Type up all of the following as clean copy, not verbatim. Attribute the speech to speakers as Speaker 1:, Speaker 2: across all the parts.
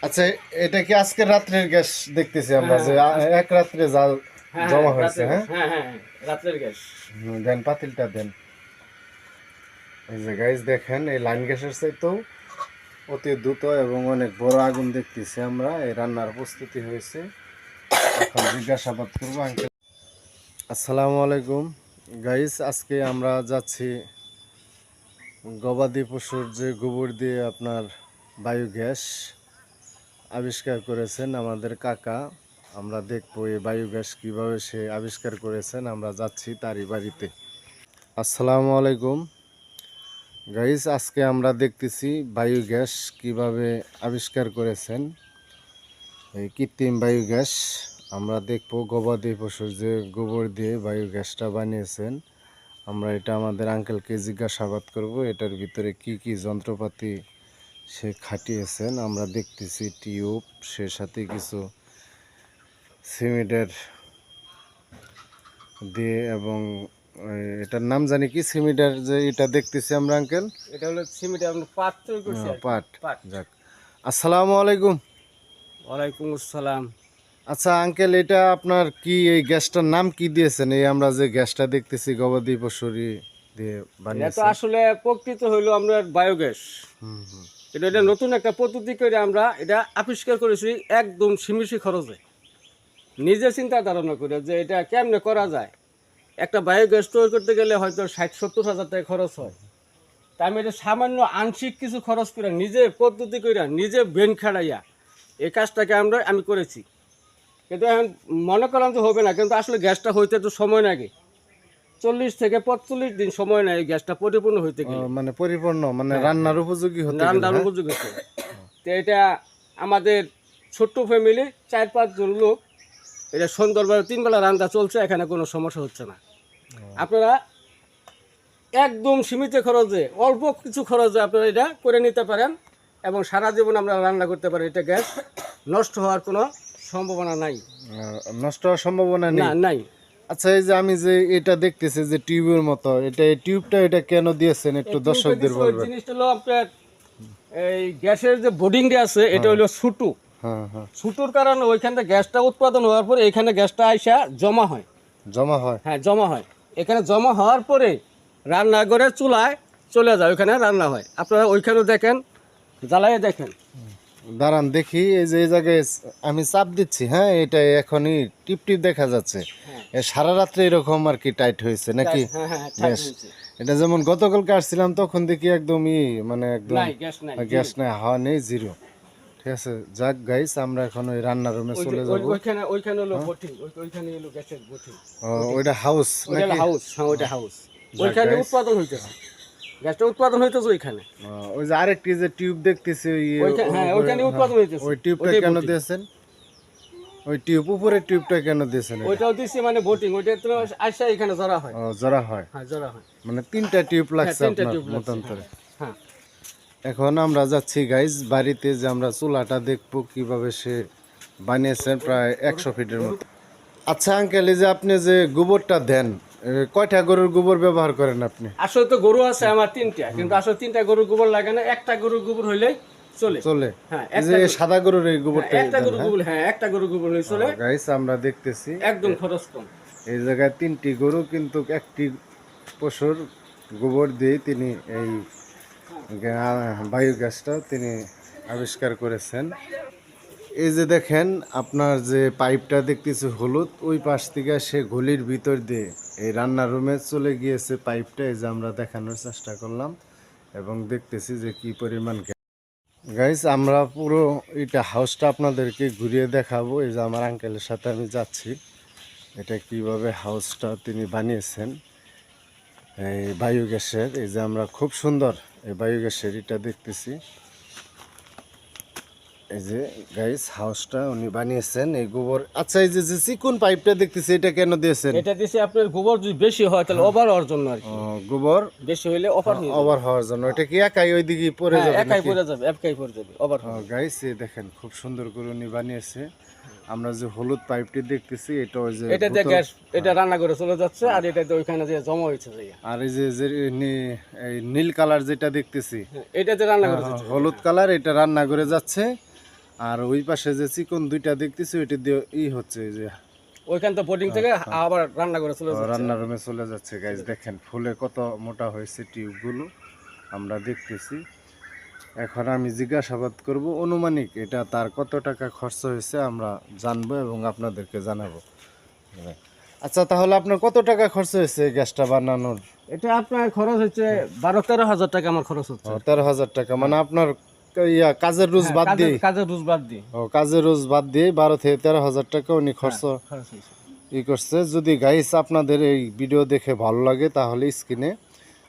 Speaker 1: আচ্ছা, এটা কি আজকে রাত্রের গ্যাস দেখতেছি আমরা যে এক রাত্রে জাল জমা হয়েছে? হ্যাঁ,
Speaker 2: রাতের গ্যাস।
Speaker 1: দেন পাতিলটা দেন। এই যে গাইস দেখেন, এই লাইন গ্যাসের চাইতেও অতি দ্রুত এবং অনেক বড় আগুন দেখতেছি আমরা। এই রান্নার প্রস্তুতি হয়েছে। এখন জিজ্ঞাসাবাদ করবো আঙ্কেল। আসসালামু আলাইকুম গাইস, আজকে আমরা যাচ্ছি গবাদি পশুর যে গোবর দিয়ে আপনার বায়োগ্যাস আবিষ্কার করেছেন আমাদের কাকা। আমরা দেখবো এই বায়োগ্যাস কিভাবে সে আবিষ্কার করেছেন। আমরা যাচ্ছি তারই বাড়িতে। আসসালামু আলাইকুম গাইস, আজকে আমরা দেখতেছি বায়োগ্যাস কিভাবে আবিষ্কার করেছেন, এই কৃত্রিম বায়োগ্যাস। আমরা দেখবো গবাদি পশুর যে গোবর দিয়ে বায়োগ্যাসটা বানিয়েছেন। আমরা এটা আমাদের আঙ্কেলকে জিজ্ঞাসাবাদ করব, এটার ভিতরে কি কি যন্ত্রপাতি সে খাটিয়েছেন। আমরা দেখতেছি টিউব, সে সাথে কিছু সিমেন্টের দিয়ে, এবং এটার নাম জানি কি, সিমেন্টের যে এটা দেখতেছি আমরা আঙ্কেল,
Speaker 2: এটা হলো সিমেন্টের আমরা পাট তৈরি করছি আর কি।
Speaker 1: পাট।
Speaker 2: পাট।
Speaker 1: যাক, আসসালামু আলাইকুম।
Speaker 2: ওয়ালাইকুম আসসালাম।
Speaker 1: আচ্ছা আঙ্কেল, এটা আপনার কি, এই গ্যাসটার নাম কি দিয়েছেন? এই আমরা যে গ্যাসটা দেখতেছি গবাদি পশুরি দিয়ে
Speaker 2: এটা তো
Speaker 1: বানিয়েছেন।
Speaker 2: আসলে প্রকৃত হইলো আমরা বায়োগ্যাস। এটা নতুন একটা পদ্ধতি করে আমরা এটা আবিষ্কার করেছি একদম সীমিত খরচে, নিজে চিন্তা ধারণা করে যে এটা কেমনে করা যায়। একটা বায়োগ্যাস তৈরি করতে গেলে হয়তো 60-70 হাজার টাকা খরচ হয়। তা আমি এটা সামান্য আংশিক কিছু খরচ করে নিজে পদ্ধতি করে নিজে ব্রেন খাড়াইয়া এই কাজটাকে আমি করেছি। কিন্তু এখন মনে করলাম যে হবে না, কিন্তু আসলে গ্যাসটা হইতে একটু সময় লাগে। 40 থেকে 45 দিন সময় নেয় এই গ্যাসটা পরিপূর্ণ হইতে গেলে।
Speaker 1: মানে পরিপূর্ণ, মানে রান্নার উপযোগী হতে গেলে,
Speaker 2: রান্নার
Speaker 1: হ্যাঁ?
Speaker 2: উপযোগী হতে। তো এটা আমাদের ছোট্ট ফ্যামিলি 4-5 জন লোক, এটা সুন্দরভাবে 3 বেলা রান্না চলছে, এখানে কোনো সমস্যা হচ্ছে না। আপনারা একদম সীমিত খরচে, অল্প কিছু খরচে আপনারা এটা করে নিতে পারেন এবং সারা জীবন আমরা রান্না করতে পারি। এটা গ্যাস নষ্ট হওয়ার কোনো সম্ভাবনা নাই।
Speaker 1: নষ্ট হওয়ার সম্ভাবনা
Speaker 2: না,
Speaker 1: নেই।
Speaker 2: নাই।
Speaker 1: আচ্ছা, এই যে আমি যে এটা দেখতেছি যে টিউবের মতো, এটা এই টিউবটা এটা কেন দিয়েছেন একটু দর্শকদের
Speaker 2: ওই
Speaker 1: বলবেন।
Speaker 2: জিনিসটা হলো আপনার এই গ্যাসের যে বোর্ডিংটা আছে এটা হলো ছুটু।
Speaker 1: হ্যাঁ হ্যাঁ,
Speaker 2: ছুটুর কারণে ওইখানে গ্যাসটা উৎপাদন হওয়ার পরে এখানে গ্যাসটা আইসা জমা হয়।
Speaker 1: জমা হয়।
Speaker 2: হ্যাঁ, জমা হয়। এখানে জমা হওয়ার পরে রান্নাঘরে চুলায় চলে যায়, ওইখানে রান্না হয়। আপনারা ওইখানেও দেখেন, জ্বালাইয়ে দেখেন।
Speaker 1: দাঁড়ান দেখি, এই যে এই জায়গায় আমি চাপ দিচ্ছি, হ্যাঁ, এটা এখনই টিপ টিপ দেখা যাচ্ছে। এ সারা রাত্রে এরকম আর কি টাইট হয়েছে নাকি?
Speaker 2: হ্যাঁ হ্যাঁ, ঠিক
Speaker 1: বেশ।
Speaker 2: হয়েছে।
Speaker 1: এটা যেমন গতকালকে আসছিলাম তখন দেখি একদমই, মানে একদম
Speaker 2: নাই, গ্যাস নাই।
Speaker 1: গ্যাস নাই, হাওয়া নেই, জিরো। ঠিক আছে, যাক গাইস, আমরা এখন ওই রান্নার রুমে চলে যাব।
Speaker 2: ওইখানে হলো বোটিং, ওইখানে হলো গ্যাসের বোটিং।
Speaker 1: ওইটা হাউস
Speaker 2: ওইটা
Speaker 1: নাকি?
Speaker 2: হাউস, হ্যাঁ ওইটা হাউস। ওইখানে
Speaker 1: guys।
Speaker 2: উৎপাদন হইতেছে, গ্যাসটা উৎপাদন হইতেছে ওইখানে।
Speaker 1: ওই যে আরেকটি যে টিউব দেখতেছি,
Speaker 2: হ্যাঁ, ওইখানে উৎপাদন হইতেছে।
Speaker 1: ওই টিউবটা কেন দিয়েছেন? ওই টিউব, উপরে টিউবটা কেন দিয়েছেন?
Speaker 2: ওইটাও দিছি মানে বোটিং, ওইটা তো আইসা এখানে জড়া হয়।
Speaker 1: জরা হয়।
Speaker 2: হ্যাঁ, জড়া হয়।
Speaker 1: মানে তিনটা টিউব লাগছে
Speaker 2: তিনটা
Speaker 1: আপনার
Speaker 2: টিউব লাগছে,
Speaker 1: মতান্তরে।
Speaker 2: হ্যাঁ।
Speaker 1: এখন আমরা যাচ্ছি গাইজ বাড়িতে, যে আমরা চুলাটা দেখবো কিভাবে সে বানিয়েছেন, প্রায় 100 ফিটের মতো। আচ্ছা আঙ্কেল, এই যে আপনি যে গোবরটা দেন, কয়টা গরুর গোবর ব্যবহার করেন আপনি?
Speaker 2: আসলে তো গরু আছে আমার 3টা, কিন্তু আসলে 3টা গরুর গোবর লাগে না, একটা গরুর গোবর হইলেই চলে।
Speaker 1: চলে।
Speaker 2: হ্যাঁ,
Speaker 1: এই যে সাদা গরুর এই গোবরটা
Speaker 2: একটা গরুর গোবর, হ্যাঁ একটা গরুর গোবর হইলে চলে।
Speaker 1: গাইজ আমরা দেখতেছি
Speaker 2: একদম খরচ কম।
Speaker 1: এই জায়গায় 3টি গরু, কিন্তু একটি পশুর গোবর দিয়ে তিনি এই বায়োগ্যাসটা তিনি আবিষ্কার করেছেন। এই যে দেখেন, আপনার যে পাইপটা দেখতেছি হলুদ, ওই পাশ থেকে সে গলির ভিতর দিয়ে এই রান্নার রুমে চলে গিয়েছে পাইপটা। এই যে আমরা দেখানোর চেষ্টা করলাম এবং দেখতেছি যে কি পরিমাণ গাইস। আমরা পুরো এটা হাউসটা আপনাদেরকে ঘুরিয়ে দেখাবো। এই যে আমার আঙ্কেলের সাথে আমি যাচ্ছি, এটা কিভাবে হাউসটা তিনি বানিয়েছেন এই বায়োগ্যাসের। এই যে আমরা খুব সুন্দর এই বায়োগ্যাসের এটা দেখতেছি। এই যে গাইস, হাউসটা উনি বানিয়েছেন এই গোবর। আচ্ছা, এই যে চিকন পাইপটা দেখতেছি, এটা কেন দিয়েছেন?
Speaker 2: এটা দিছে আপনার গোবর যদি বেশি হয় তাহলে ওভার হওয়ার জন্য আর কি।
Speaker 1: গোবর
Speaker 2: বেশি হইলে ওভার হয়ে যাবে।
Speaker 1: ওভার হওয়ার জন্য। এটা কি একাই ওইদিকে পড়ে
Speaker 2: হ্যাঁ,
Speaker 1: যাবে
Speaker 2: একাই
Speaker 1: নাকি?
Speaker 2: পড়ে যাবে, একাই পড়ে যাবে, ওভার হবে।
Speaker 1: গাইস, এই দেখেন খুব সুন্দর করে উনি বানিয়েছে। আমরা যে হলুদ পাইপটি দেখতেছি, এটা ওই যে
Speaker 2: এটা দিয়ে গ্যাস, এটা রান্না করে চলে যাচ্ছে, আর এটা দিয়ে ওইখানে যে জমা হয়েছে যাইয়া।
Speaker 1: আর এই যে এই নীল কালার যেটা দেখতেছি,
Speaker 2: এটা দিয়ে রান্না করে যাচ্ছে।
Speaker 1: হলুদ কালার, এটা রান্না করে যাচ্ছে। আর ওই পাশে যে চিকন দুইটা দেখতেছি ওইটা দিয়ে হচ্ছে এই যে
Speaker 2: ওইখান তো বোর্ডিং থেকে আবার রান্না করে চলে যাচ্ছে।
Speaker 1: রান্নার রুমে চলে যাচ্ছে। গাইজ দেখেন ফুলে কত মোটা হয়েছে টিউবগুলো আমরা দেখতেছি। এখন আমি জিজ্ঞাসাবাদ করব অনুমানিক এটা তার কত টাকা খরচ হয়েছে আমরা জানবো এবং আপনাদেরকে জানাবো। আচ্ছা, তাহলে আপনার কত টাকা খরচ হয়েছে গ্যাসটা বানানোর?
Speaker 2: এটা আপনার খরচ হচ্ছে 12-13 হাজার টাকা আমার খরচ হচ্ছে।
Speaker 1: 13,000 টাকা, মানে আপনার কাজের রোজ বাদ দিয়ে?
Speaker 2: কাজের রোজ বাদ দিয়ে।
Speaker 1: ও, কাজের রোজ বাদ দিয়ে 12 থেকে 13,000 টাকা উনি খরচ
Speaker 2: খরচ হয়েছে।
Speaker 1: করছে। যদি গাইস আপনাদের এই ভিডিও দেখে ভালো লাগে তাহলে স্ক্রিনে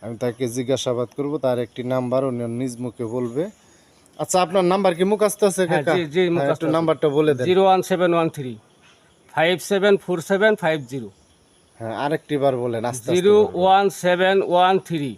Speaker 1: আমি তাকে জিজ্ঞাসাবাদ করব, তার একটি নাম্বার উনি নিজ মুখে বলবে। আচ্ছা, আপনার নাম্বার কি মুখস্থ আছে কাকা?
Speaker 2: জি, জি, মুখস্থ
Speaker 1: একটু
Speaker 2: আছে।
Speaker 1: নাম্বারটা বলে দেন।
Speaker 2: 01713 574750।
Speaker 1: হ্যাঁ, আরেকটি বার বলেন আস্তে আস্তে।
Speaker 2: 01713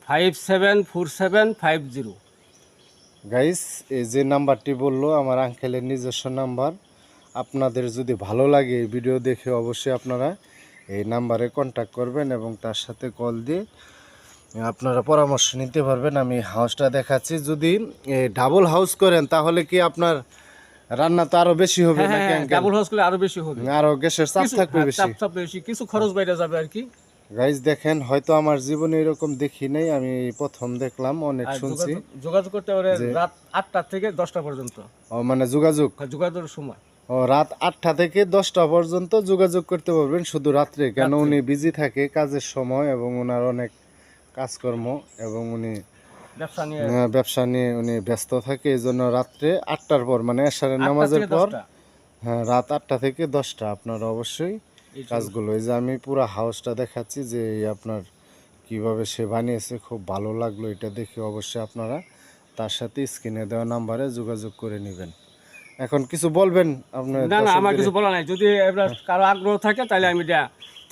Speaker 2: 574750।
Speaker 1: গাইস, এই যে নাম্বারটি বললো আমার আঙ্কেলের নিজস্ব নাম্বার। আপনাদের যদি ভালো লাগে এই ভিডিও দেখে অবশ্যই আপনারা এই নাম্বারে কন্ট্যাক্ট করবেন এবং তার সাথে কল দিয়ে আপনারা পরামর্শ নিতে পারবেন। আমি হাউসটা দেখাচ্ছি। যদি ডাবল হাউস করেন তাহলে কি আপনার রান্না তো আরো বেশি হবে নাকি আঙ্কেল?
Speaker 2: ডাবল হাউস করলে আরো বেশি হবে,
Speaker 1: আরো গ্যাসের চাপ থাকবে বেশি।
Speaker 2: চাপ বেশি, কিছু খরচ বাইরে যাবে আর কি।
Speaker 1: গাইজ দেখেন, হয়তো আমার জীবনে এরকম দেখি নাই, আমি প্রথম দেখলাম, অনেক
Speaker 2: আর
Speaker 1: শুনছি।
Speaker 2: যোগাযোগ করতে পারে রাত 8টা থেকে 10টা পর্যন্ত।
Speaker 1: ও, মানে
Speaker 2: যোগাযোগের সময়
Speaker 1: ও রাত 8টা থেকে 10টা পর্যন্ত যোগাযোগ করতে পারবেন, শুধু রাত্রে। কেন উনি বিজি থাকে কাজের সময় এবং ওনার অনেক কাজকর্ম এবং উনি ব্যবসা নিয়ে উনি ব্যস্ত থাকে। এই জন্য রাত্রে 8টার পর, মানে এশারের নামাজের পর, হ্যাঁ, রাত 8টা থেকে 10টা আপনারা অবশ্যই কাজগুলো। এই যে আমি পুরো হাউসটা দেখাচ্ছি যে এই আপনার কিভাবে সে বানিয়েছে, খুব ভালো লাগলো এটা দেখে। অবশ্যই আপনারা তার সাথে স্ক্রিনে দেওয়া নাম্বারে যোগাযোগ করে নেবেন। এখন কিছু বলবেন আপনার?
Speaker 2: না, আমার কিছু বলা নাই। যদি এবার কারো আগ্রহ থাকে তাহলে আমি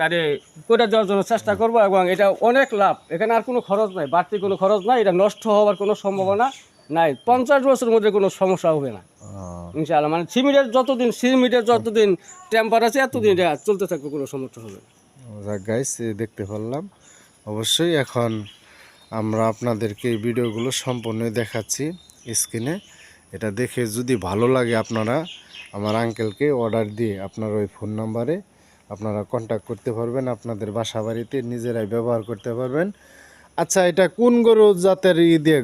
Speaker 2: তারে করে দেওয়ার জন্য চেষ্টা করবো। এবং এটা অনেক লাভ, এখানে আর কোনো খরচ নাই, বাড়তি কোনো খরচ নাই, এটা নষ্ট হওয়ার কোনো সম্ভাবনা নাই। 50 বছরের মধ্যে কোনো সমস্যা হবে না ইনশাআল্লাহ। মানে সিমেন্টের যতদিন টেম্পার আছে এতদিন এটা চলতে থাকবে, কোনো সমস্যা হবে না।
Speaker 1: গাইস, দেখতে পারলাম অবশ্যই। এখন আমরা আপনাদেরকে এই ভিডিওগুলো সম্পূর্ণ দেখাচ্ছি স্ক্রিনে। এটা দেখে যদি ভালো লাগে আপনারা আমার আঙ্কেলকে অর্ডার দিয়ে আপনার ওই ফোন নাম্বারে আপনারা কন্ট্যাক্ট করতে পারবেন, আপনাদের বাসা বাড়িতে নিজেরাই ব্যবহার করতে পারবেন। আচ্ছা, এটা কোন গরু জাতের দিয়ে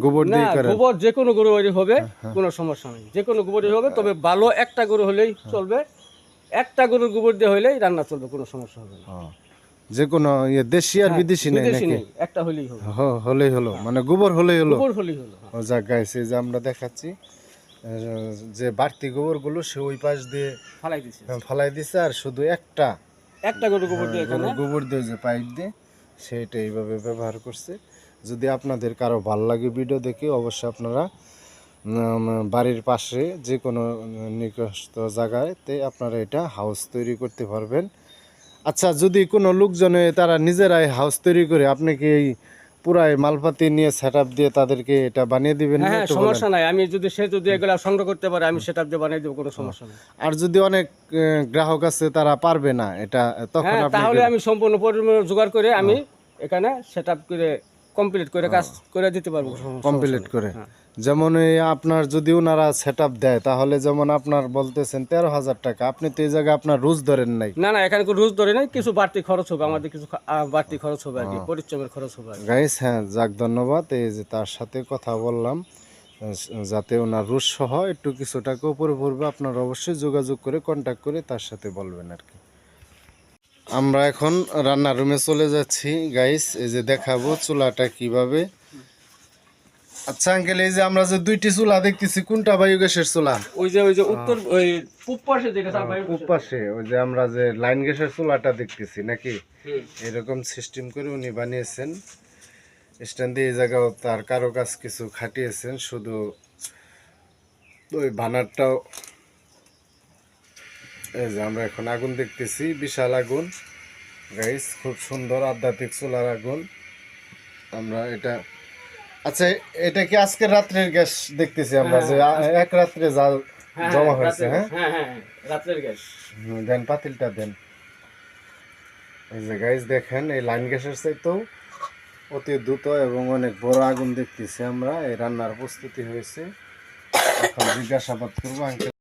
Speaker 1: গোবর দিয়ে করেন?
Speaker 2: গোবর যে কোনো গরু হবে, কোনো সমস্যা নেই, যে কোনো গোবরই হবে। তবে ভালো একটা গরু হলেই চলবে, একটা গরুর গোবর দিয়ে হলেই রান্না চলবে, কোনো সমস্যা হবে না।
Speaker 1: যে কোনো দেশি আর বিদেশি নেই নাকি?
Speaker 2: একটা হলেই হবে।
Speaker 1: হলেই হলো, মানে গোবর হলেই হলো।
Speaker 2: গোবর হলেই হলো।
Speaker 1: যাক গাইস, এই যে আমরা দেখাচ্ছি যে বাড়তি গোবরগুলো সে ওই পাশ দিয়ে ফালাই দিছে, আর শুধু একটা
Speaker 2: গরু গোবর দিয়ে
Speaker 1: গোবর দিয়ে যে পাইপ দিয়ে সেটা এইভাবে ব্যবহার করছে। যদি আপনাদের কারো ভালো লাগে ভিডিও দেখে অবশ্যই আপনারা বাড়ির পাশে যে কোনো নিকটস্থ জায়গাতে আপনারা এটা হাউস তৈরি করতে পারবেন। আচ্ছা, যদি কোনো লোকজনে তারা নিজেরাই হাউস তৈরি করে, আপনি কি এই পুরাই মালপাতি নিয়ে সেটআপ দিয়ে তাদেরকে এটা বানিয়ে দিবেন?
Speaker 2: হ্যাঁ, সমস্যা নাই। আমি যদি এগুলা সংগ্রহ করতে পারে আমি সেটআপ দিয়ে বানিয়ে দেব, কোনো সমস্যা নেই।
Speaker 1: আর যদি অনেক গ্রাহক আছে তারা পারবে না এটা, তখন
Speaker 2: তাহলে আমি সম্পূর্ণ পরিমাণ জোগাড় করে আমি এখানে সেটআপ করে কমপ্লিট করে কাজ করে দিতে পারবো,
Speaker 1: কমপ্লিট করে। যেমন এই আপনার যদি ওনারা সেটআপ দেয় তাহলে যেমন আপনার বলতেছেন 13,000 টাকা, আপনি তো এই জায়গায় আপনার রোজ ধরেন নাই?
Speaker 2: না, এখানে কোনো রোজ ধরে নাই, কিছু বাড়তি খরচ হবে আমাদের, কিছু বাড়তি খরচ হবে আর কি, পরিশ্রমের খরচ হবে।
Speaker 1: গাইস, হ্যাঁ, যাক ধন্যবাদ। এই যে তার সাথে কথা বললাম যাতে ওনার রোজ সহ একটু কিছু টাকা উপরে পড়বে, আপনারা অবশ্যই যোগাযোগ করে কন্ট্যাক্ট করে তার সাথে বলবেন আর কি। আমরা এখন রান্নার রুমে চলে যাচ্ছি গাইস, এই যে দেখাবো চুলাটা কিভাবে। আচ্ছা আঙ্কেল, এই যে আমরা যে দুইটি চুলা দেখতেছি, কোনটা বায়োগ্যাসের চুলা?
Speaker 2: ওই যে উত্তর পূব পাশে যেটা
Speaker 1: পূব পাশে, ওই যে আমরা যে লাইন গ্যাসের চুলাটা দেখতেছি নাকি? এরকম সিস্টেম করে উনি বানিয়েছেন স্ট্যান্ড দিয়ে। এই জায়গাও তার কারুকাজ কিছু খাটিয়েছেন, শুধু ওই বানারটাও। এই যে আমরা এখন আগুন দেখতেছি, বিশাল আগুন গাইস, খুব সুন্দর আধ্যাত্মিক চুলার আগুন আমরা এটা। আচ্ছা, এটা কি আজকে রাত্রের গ্যাস দেখতেছি আমরা, যে এক রাত্রে জাল জমা হয়েছে? হ্যাঁ,
Speaker 2: রাত্রের গ্যাস।
Speaker 1: দেন পাতিলটা দেন। এই যে গাইস দেখেন, এই লাইন গ্যাসের চাইতেও অতি দ্রুত এবং অনেক বড় আগুন দেখতেছি আমরা। এই রান্নার প্রস্তুতি হয়েছে এখন জিজ্ঞাসাবাদ করবো আঙ্কেল।